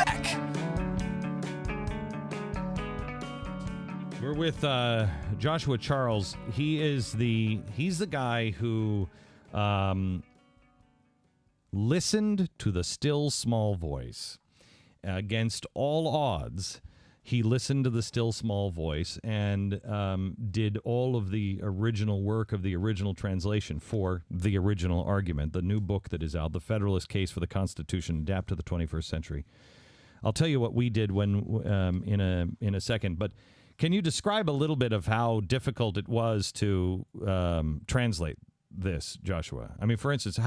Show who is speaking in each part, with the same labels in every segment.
Speaker 1: Beck.
Speaker 2: We're with Joshua Charles. He's the guy who listened to the still small voice. Against all odds, he listened to the still small voice and did all of the original work of the original translation for the original argument, the new book that is out, The Federalist Case for the Constitution, Adapt to the 21st Century. I'll tell you what we did when in a second, but can you describe a little bit of how difficult it was to translate this, Joshua? I mean, for instance,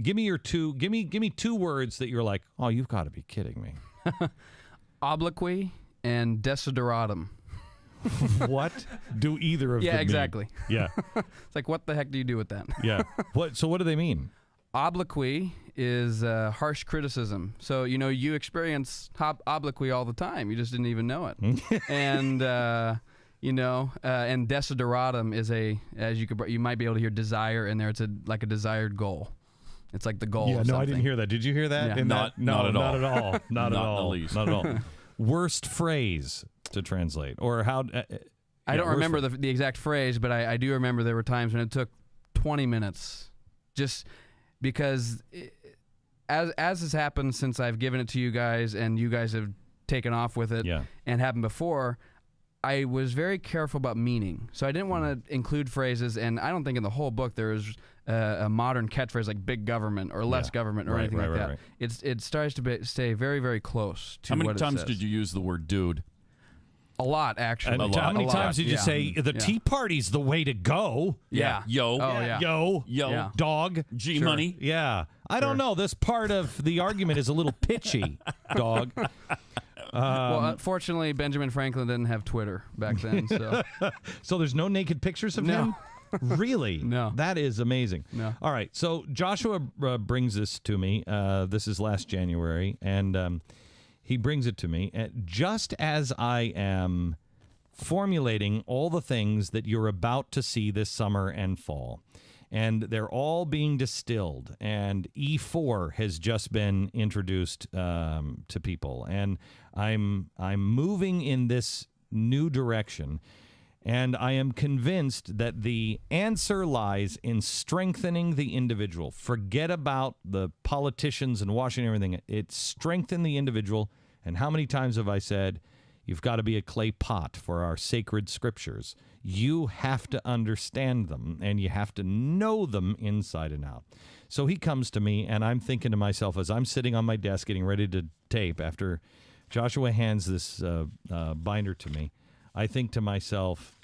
Speaker 2: give me two words that you're like, oh, you've got to be kidding me.
Speaker 3: Obloquy and desideratum.
Speaker 2: What do either of them mean?
Speaker 3: Exactly.
Speaker 2: Yeah.
Speaker 3: It's like, what the heck do you do with that?
Speaker 2: Yeah. So what do they mean?
Speaker 3: Obloquy is harsh criticism. So, you experience obloquy all the time. You just didn't even know it. And, and desideratum is you might be able to hear desire in there. It's like a desired goal. It's like the goal. Yeah,
Speaker 2: no, I didn't hear that. Did you hear that?
Speaker 3: Yeah.
Speaker 2: Not at all. Not at all.
Speaker 1: Not in the least.
Speaker 2: Not at all. Worst phrase to translate, or how?
Speaker 3: I don't remember the exact phrase, but I do remember there were times when it took 20 minutes, just because as has happened since I've given it to you guys, and you guys have taken off with it, and happened before. I was very careful about meaning, so I didn't want to include phrases, and I don't think in the whole book there is a modern catchphrase like big government or less government or anything like that. Right. It starts to stay very, very close to what it says.
Speaker 1: How many times did you use the word dude?
Speaker 3: A lot, actually.
Speaker 2: How many times did you say the Tea Party's the way to go?
Speaker 3: Yeah.
Speaker 1: Yo.
Speaker 3: Oh, yeah.
Speaker 2: Yo.
Speaker 3: Yeah.
Speaker 2: Dog.
Speaker 1: G-money.
Speaker 2: Sure. Yeah. I don't know. This part of the argument is a little pitchy, dog.
Speaker 3: Well, unfortunately, Benjamin Franklin didn't have Twitter back then. So,
Speaker 2: so there's no naked pictures of him? Really?
Speaker 3: No.
Speaker 2: That is amazing.
Speaker 3: No.
Speaker 2: All right. So Joshua brings this to me. This is last January, and he brings it to me just as I am formulating all the things that you're about to see this summer and fall. And they're all being distilled, and E4 has just been introduced to people, and I'm moving in this new direction, and I am convinced that the answer lies in strengthening the individual. Forget about the politicians and Washington and everything. It's strengthen the individual. And how many times have I said, you've got to be a clay pot for our sacred scriptures? You have to understand them, and you have to know them inside and out. So he comes to me, and I'm thinking to myself, as I'm sitting on my desk getting ready to tape, after Joshua hands this binder to me, I think to myself,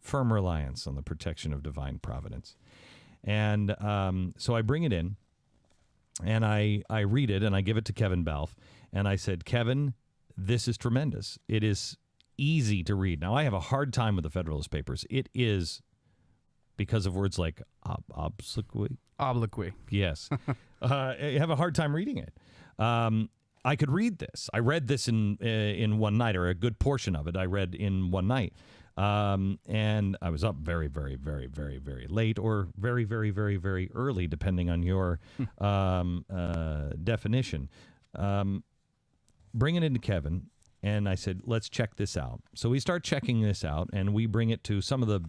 Speaker 2: firm reliance on the protection of divine providence. And so I bring it in, and I read it, and I give it to Kevin Balfe, and I said, Kevin, this is tremendous. It is easy to read. Now, I have a hard time with the Federalist Papers. It is because of words like obloquy.
Speaker 3: Obloquy.
Speaker 2: Yes. I have a hard time reading it. I could read this. I read this in one night, or a good portion of it I read in one night. And I was up very, very, very, very, very late, or very, very, very, very early, depending on your definition. Bring it into Kevin, and I said, let's check this out. So we start checking this out, and we bring it to some of the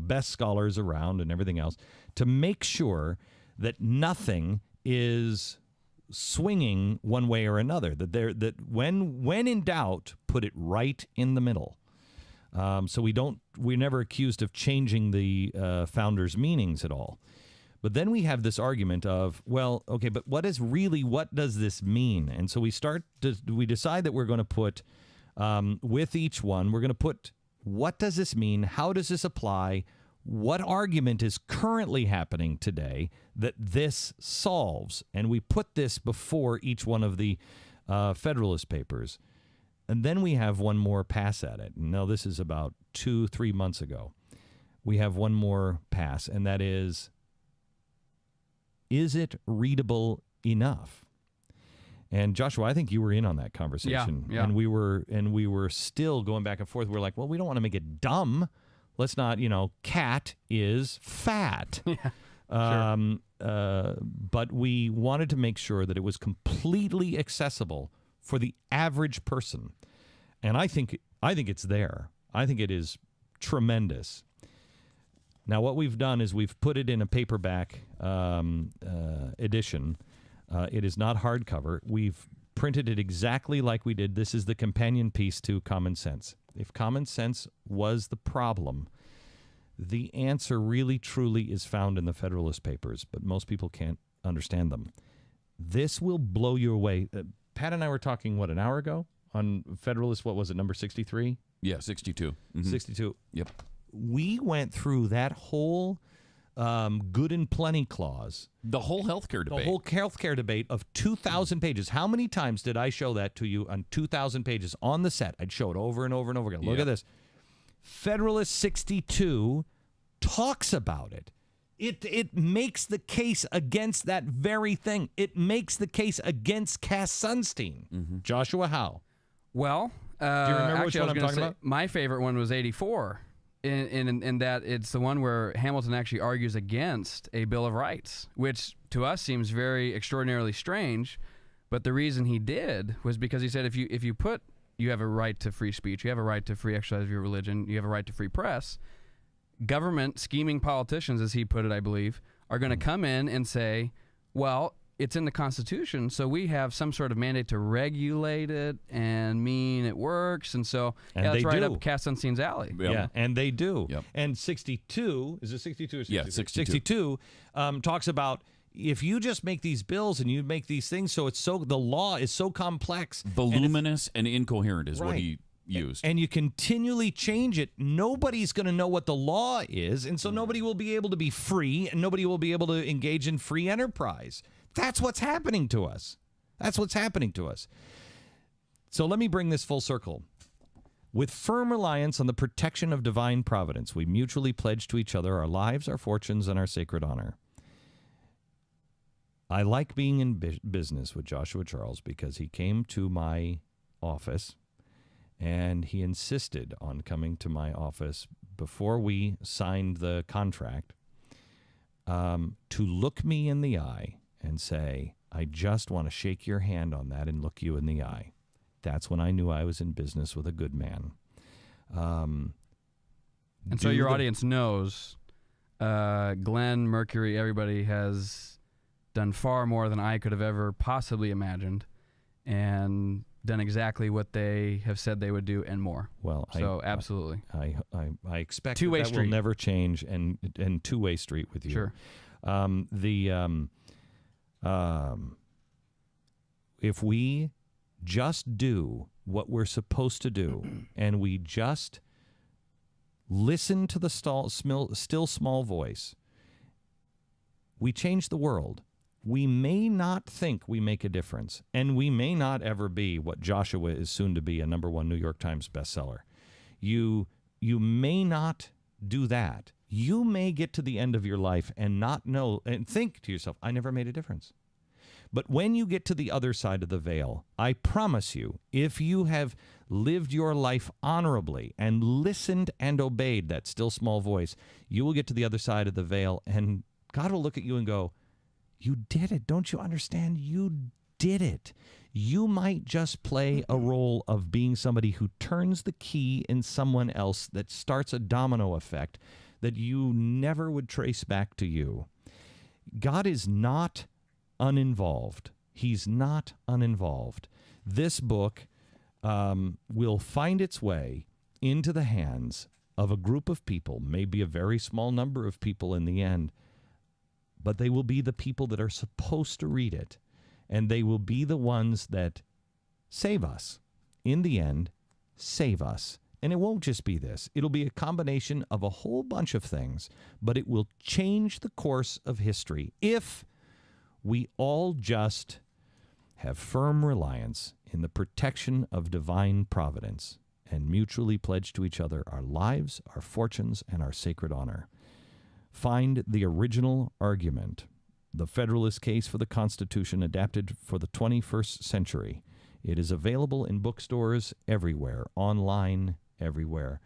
Speaker 2: best scholars around and everything else to make sure that nothing is swinging one way or another, that when in doubt, put it right in the middle. So we're never accused of changing the founders' meanings at all. But then we have this argument of, well, okay, but what does this mean? And so we decide that we're going to put, with each one, we're going to put, what does this mean? How does this apply? What argument is currently happening today that this solves? And we put this before each one of the Federalist Papers. And then we have one more pass at it. Now, this is about 2-3 months ago. We have one more pass, and that is it readable enough? And Joshua, I think you were in on that conversation.
Speaker 3: Yeah.
Speaker 2: And we were still going back and forth. We're like, well, we don't want to make it dumb. Let's not, cat is fat.
Speaker 3: Yeah.
Speaker 2: But we wanted to make sure that it was completely accessible for the average person. And I think it's there. I think it is tremendous. Now, what we've done is we've put it in a paperback edition. It is not hardcover. We've printed it exactly like we did. This is the companion piece to Common Sense. If Common Sense was the problem, the answer really, truly is found in the Federalist Papers, but most people can't understand them. This will blow you away. Pat and I were talking, an hour ago on Federalist, what was it, number 63?
Speaker 1: Yeah, 62.
Speaker 2: 62.
Speaker 1: Yep.
Speaker 2: We went through that whole good and plenty clause.
Speaker 1: The whole healthcare debate.
Speaker 2: The whole healthcare debate of 2,000 pages. How many times did I show that to you on 2,000 pages on the set? I'd show it over and over and over again. Look at this. Federalist 62 talks about it. It makes the case against that very thing. It makes the case against Cass Sunstein. Joshua, how?
Speaker 3: Well,
Speaker 2: do you remember which one I'm talking about?
Speaker 3: My favorite one was 84. In that it's the one where Hamilton actually argues against a Bill of Rights, which to us seems very extraordinarily strange. But the reason he did was because he said if you have a right to free speech, you have a right to free exercise of your religion, you have a right to free press, government scheming politicians, as he put it, I believe, are going to come in and say, well, it's in the Constitution, so we have some sort of mandate to regulate it and mean it works. And so that's right up Cass Sunstein's alley.
Speaker 2: Yep. Yeah, and they do.
Speaker 1: Yep.
Speaker 2: And 62, is it 62 or 63?
Speaker 1: Yeah, 62.
Speaker 2: 62 talks about if you just make these bills and you make these things so the law is so complex.
Speaker 1: Voluminous and incoherent is what he used.
Speaker 2: And you continually change it, nobody's going to know what the law is, and so nobody will be able to be free, and nobody will be able to engage in free enterprise. That's what's happening to us. That's what's happening to us. So let me bring this full circle. With firm reliance on the protection of divine providence, we mutually pledge to each other our lives, our fortunes, and our sacred honor. I like being in business with Joshua Charles because he came to my office and he insisted on coming to my office before we signed the contract to look me in the eye and say, I just want to shake your hand on that and look you in the eye. That's when I knew I was in business with a good man.
Speaker 3: And so your audience knows Glenn, Mercury, everybody has done far more than I could have ever possibly imagined and done exactly what they have said they would do and more. Well, absolutely.
Speaker 2: I expect that will never change, and two-way street with you.
Speaker 3: Sure.
Speaker 2: If we just do what we're supposed to do and we just listen to the still small voice, we change the world. We may not think we make a difference, and we may not ever be what Joshua is soon to be, a #1 New York Times bestseller. You may not do that. You may get to the end of your life and not know and think to yourself, I never made a difference. But when you get to the other side of the veil, I promise you, if you have lived your life honorably and listened and obeyed that still small voice, you will get to the other side of the veil, and God will look at you and go, you did it. Don't you understand? You did it. You might just play a role of being somebody who turns the key in someone else that starts a domino effect that you never would trace back to you. God is not uninvolved. He's not uninvolved. This book will find its way into the hands of a group of people, maybe a very small number of people in the end, but they will be the people that are supposed to read it, and they will be the ones that save us. In the end, save us. And it won't just be this. It'll be a combination of a whole bunch of things, but it will change the course of history if we all just have firm reliance in the protection of divine providence and mutually pledge to each other our lives, our fortunes, and our sacred honor. Find the original argument, the Federalist Case for the Constitution adapted for the 21st century. It is available in bookstores everywhere, online everywhere.